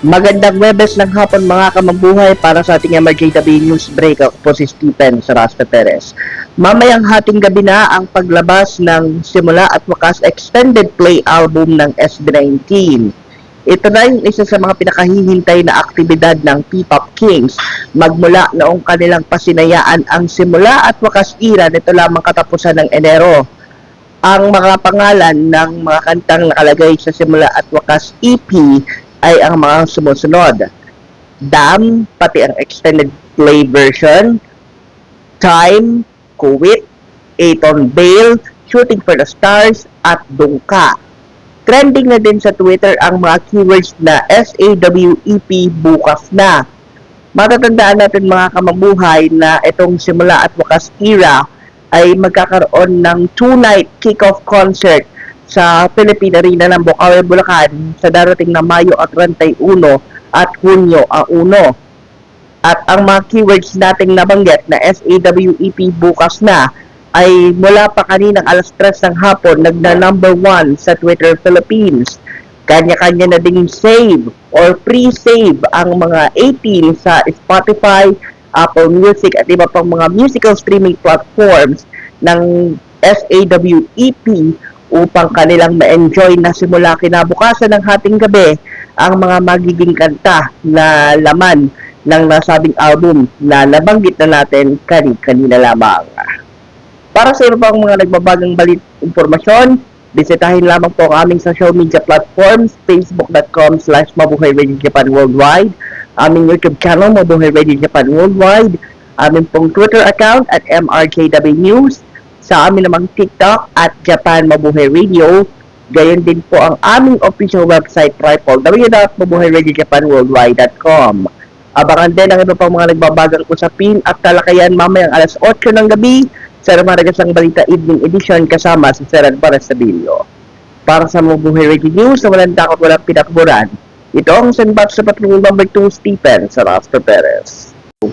Magandang Webes ng hapon mga kamabuhay para sa ating MRJW News Break. Ako po si Stephen Sarasta Perez. Mamayang hating gabi na ang paglabas ng Simula at Wakas extended play album ng SB19. Ito na yung isa sa mga pinakahihintay na aktibidad ng P-Pop Kings magmula noong kanilang pasinayaan ang Simula at Wakas era nito lamang katapusan ng Enero. Ang mga pangalan ng mga kantang nakalagay sa Simula at Wakas EP ay ang mga sumusunod: Dam, pati ang extended play version, Time, Kuwit, Aton Bale, Shooting for the Stars, at Dungka. Trending na din sa Twitter ang mga keywords na SAWEP bukas na. Matatandaan natin mga kamabuhay na itong Simula at Wakas era ay magkakaroon ng 2-night kick-off concert sa Philippine Arena ng Bocaue, Bulacan sa darating na Mayo 31 at Hunyo 1. At ang mga keywords nating nabanggit na SAWEP bukas na ay mula pa kaninang alas 3 ng hapon nagna-number 1 sa Twitter Philippines. Kanya-kanya na ding save or pre-save ang mga 18 sa Spotify, Apple Music at iba pang mga musical streaming platforms ng SAWEP upang kanilang ma-enjoy na simula kinabukasan ng hating gabi ang mga magiging kanta na laman ng nasabing album na nabanggit na natin kanina lamang. Para sa iba pang mga nagbabagang impormasyon, bisitahin lamang po ang aming social media platforms, facebook.com/Mabuhay Radio Japan Worldwide, aming YouTube channel Mabuhay Radio Japan Worldwide, aming pong Twitter account at MRJW News, sa amin namang TikTok at Japan Mabuhay Radio. Gayon din po ang aming official website www.mabuhayradiojapanworldwide.com. Abangan din ang iba pang mga nagbabagang usapin at talakayan mamayang alas 8 ng gabi sa Ramadagasang Balita Evening Edition kasama si Sir Barastabilio. Para sa Mabuhay Radio News na walang takot walang pinakburan, ito ang Senbat sa Patrol number 2 Stephen Sarasta Perez.